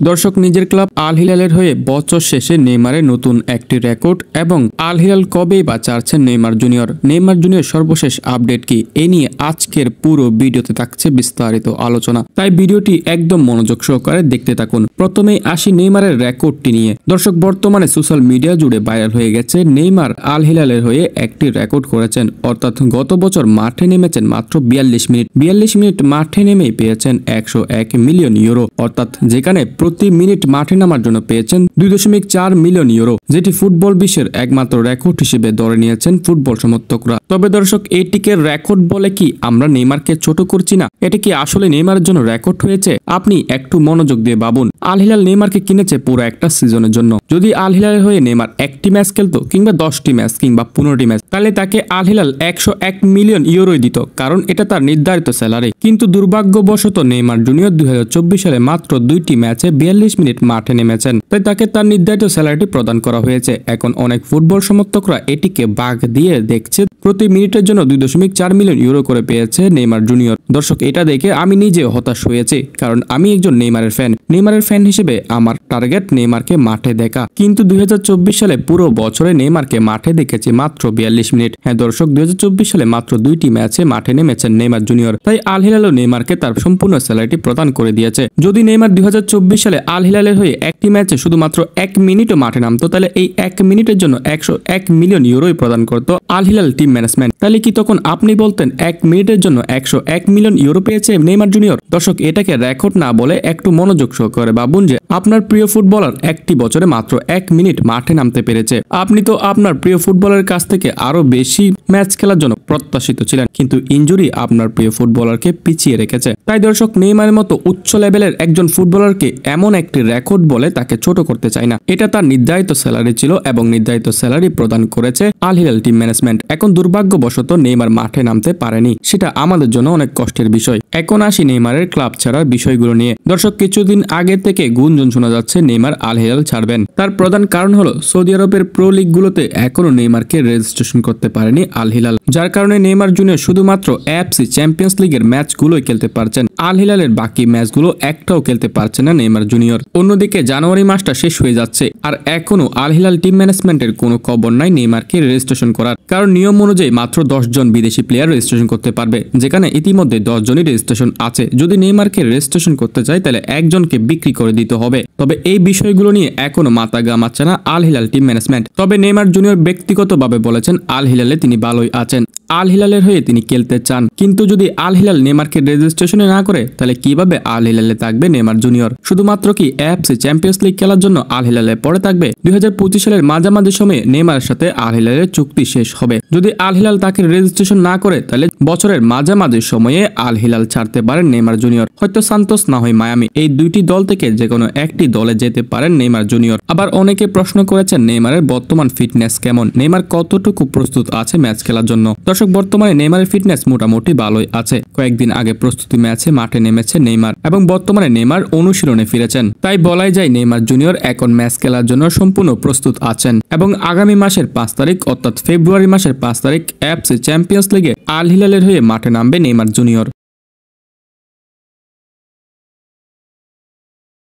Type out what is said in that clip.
দর্শক, নিজের club Al হিলালের হয়ে বছর শেষে নেইমারের নতুন একটি রেকর্ড এবং আল হিলাল কবেই বা চাচ্ছেন নেইমার জুনিয়র সর্বশেষ আপডেট কি, এ নিয়ে আজকের পুরো ভিডিওতে থাকছে বিস্তারিত আলোচনা। তাই ভিডিওটি একদম মনোযোগ সহকারে দেখতে থাকুন। প্রথমেই আসি নেইমারের রেকর্ডটি নিয়ে। দর্শক, বর্তমানে সোশ্যাল মিডিয়া জুড়ে ভাইরাল হয়ে গেছে নেইমার আল হিলালের হয়ে একটি রেকর্ড করেছেন। অর্থাৎ গত বছর মাঠে নেমেছেন মাত্র 42 মিনিট মাঠে নেমেই পেয়েছেন 101 মিলিয়ন ইউরো। অর্থাৎ যেখানে প্রতি মিনিট মাঠে নামার জন্য পেয়েছেন 2.4 মিলিয়ন ইউরো, যেটি ফুটবল বিশ্বের একমাত্র রেকর্ড হিসেবে ধরে নিয়েছেন ফুটবল সমর্থকরা। তবে দর্শক, এইটিকে রেকর্ড বলে কি আমরা নেইমারকে ছোট করছি না? এটা কি আসলে নেইমারের জন্য রেকর্ড হয়েছে? আপনি একটু মনোযোগ দিয়ে ভাবুন। আল হিলাল নেইমারকে কিনেছে পুরো একটা সিজনের জন্য। যদি আল হিলালের হয়ে নেইমার একটি ম্যাচ খেলতো, কিংবা 10টি ম্যাচ, কিংবা 15টি ম্যাচ, তাহলে তাকে আল হিলাল 101 মিলিয়ন ইউরোই দিত, কারণ এটা তার নির্ধারিত স্যালারি। কিন্তু দুর্ভাগ্যবশত নেইমার জুনিয়র 2024 সালে মাত্র 2টি ম্যাচে 42 মিনিট মাঠে নেমেছেন, তাই তাকে তার নির্ধারিত স্যালারিটি প্রদান করা হয়েছে। এখন অনেক ফুটবল সমর্থকরা এটিকে বাগ দিয়ে দেখছে প্রতি মিনিটের জন্য 2.4 মিলিয়ন ইউরো করে পেয়েছে নেইমার জুনিয়র। দর্শক, এটা দেখে আমি নিজে হতাশ হয়েছি, কারণ আমি একজন নেইমারের ফ্যান হিসেবে আমার টার্গেট নেইমারকে মাঠে দেখা। কিন্তু 2024 সালে পুরো বছরে নেইমারকে মাঠে দেখেছি মাত্র 42 মিনিট। হ্যাঁ দর্শক, 2024 সালে মাত্র 2টি ম্যাচে মাঠে নেমেছেন নেইমার জুনিয়র, তাই আল হিলালও নেইমারকে তার সম্পূর্ণ স্যালারিটি প্রদান করে দিয়েছে। যদি নেইমার 2024 সালে আল হিলালের হয়ে একটি ম্যাচে শুধুমাত্র 1 মিনিটও মাঠে নামতো, তাহলে এই 1 মিনিটের জন্য 101 মিলিয়ন ইউরোই প্রদান করতো আল হিলাল টিম ম্যানেজমেন্ট। তাহলে কি তখন আপনি বলতেন 1 মিনিটের জন্য 101 মিলিয়ন ইউরো পেয়েছে নেইমার জুনিয়র? দর্শক, এটাকে রেকর্ড না বলে একটু মনোযোগ সহকারে ভাবুন যে আপনার প্রিয় ফুটবলার একটি বছরে মাত্র 1 মিনিট মাঠে নামতে পেরেছে। আপনি তো আপনার প্রিয় ফুটবলারের কাছ থেকে আরো বেশি ম্যাচ খেলার জন্য প্রত্যাশিত ছিলেন, কিন্তু ইনজুরি আপনার প্রিয় ফুটবলারকে পিছিয়ে রেখেছে। তাই দর্শক, নেইমারের মতো উচ্চ লেভেলের একজন ফুটবলারকে এমন একটি রেকর্ড বলে তাকে ছোট করতে চাই না। এটা তার নির্ধারিত স্যালারি ছিল এবং নির্ধারিত স্যালারি প্রদান করেছে আল হিলাল টিম ম্যানেজমেন্ট। এখন দুর্ভাগ্যবশত নেইমার মাঠে নামতে পারেনি, সেটা আমাদের জন্য অনেক কষ্টের বিষয়। এখন আসি নেইমারের ক্লাব ছাড়ার বিষয়গুলো নিয়ে। দর্শক, কিছুদিন আগে থেকে গুঞ্জন শোনা যাচ্ছে নেইমার আল হিলাল ছাড়বেন। তার প্রধান কারণ হলো সৌদি আরবের প্রো লিগগুলোতে এখনো নেইমারকে রেজিস্ট্রেশন করতে পারেনি আল হিলাল, যার কারণে নেইমার জুনিয়র শুধুমাত্র এএফসি চ্যাম্পিয়ন্স লিগের ম্যাচগুলোই খেলতে পারছেন। আল হিলালের বাকি ম্যাচগুলো একটাও খেলতে পারছে না নেইমার জুনিয়র। অন্যদিকে জানুয়ারি মাসটা শেষ হয়ে যাচ্ছে, আর এখনো আল হিলাল টিম ম্যানেজমেন্টের কোনো খবর নাই নেইমারকে রেজিস্ট্রেশন করার। কারণ নিয়ম অনুযায়ী মাত্র 10 জন বিদেশি প্লেয়ার রেজিস্ট্রেশন করতে পারবে, যেখানে ইতিমধ্যে 10 জনই রেজিস্ট্রেশন আছে। যদি নেইমারকে রেজিস্ট্রেশন করতে চায়, তাহলে একজনকে বিক্রি করে দিতে হবে। তবে এই বিষয়গুলো নিয়ে এখনো মাথা ঘামাচ্ছে না আল হিলাল টিম ম্যানেজমেন্ট। তবে নেইমার জুনিয়র ব্যক্তিগতভাবে বলেছেন আল হিলালে তিনি ভালোই আছেন, আল হিলালের হয়ে তিনি খেলতে চান। কিন্তু যদি আল হিলাল নেইমারকে রেজিস্ট্রেশনে না করে, তাহলে কিভাবে আল হিলালে থাকবে নেইমার জুনিয়র? শুধুমাত্র কি এএফসি চ্যাম্পিয়ন্স লিগ খেলার জন্য আল হিলালে পড়ে থাকবে? 2025 সালের মাঝামাঝি সময়ে নেইমারের সাথে আল হিলালের চুক্তি শেষ হবে। যদি আল হিলাল তাকে রেজিস্ট্রেশন না করে, তাহলে বছরের মাঝামাঝি সময়ে আল হিলাল ছাড়তে পারেন নেইমার জুনিয়র। হয়তো সান্তোস না হয় মায়ামি, এই দুইটি দল থেকে যে কোনো একটি দলে যেতে পারেন নেইমার জুনিয়র। আবার অনেকে প্রশ্ন করেছেন নেইমারের বর্তমান ফিটনেস কেমন, নেইমার কতটুকু প্রস্তুত আছে ম্যাচ খেলার জন্য। দর্শক, বর্তমানে নেইমারের ফিটনেস মোটামুটি ভালোই আছে। কয়েকদিন আগে প্রস্তুতি ম্যাচে মাঠে নেমেছে নেইমার, এবং বর্তমানে নেইমার অনুশীলনে ফিরেছেন। তাই বলাই যায় নেইমার জুনিয়র এখন ম্যাচ খেলার জন্য সম্পূর্ণ প্রস্তুত আছেন, এবং আগামী মাসের 5 তারিখ অর্থাৎ ফেব্রুয়ারি মাসের 5 তারিখ এএফসি চ্যাম্পিয়ন্স লিগে আল হিলালের হয়ে মাঠে নামবে নেইমার জুনিয়র।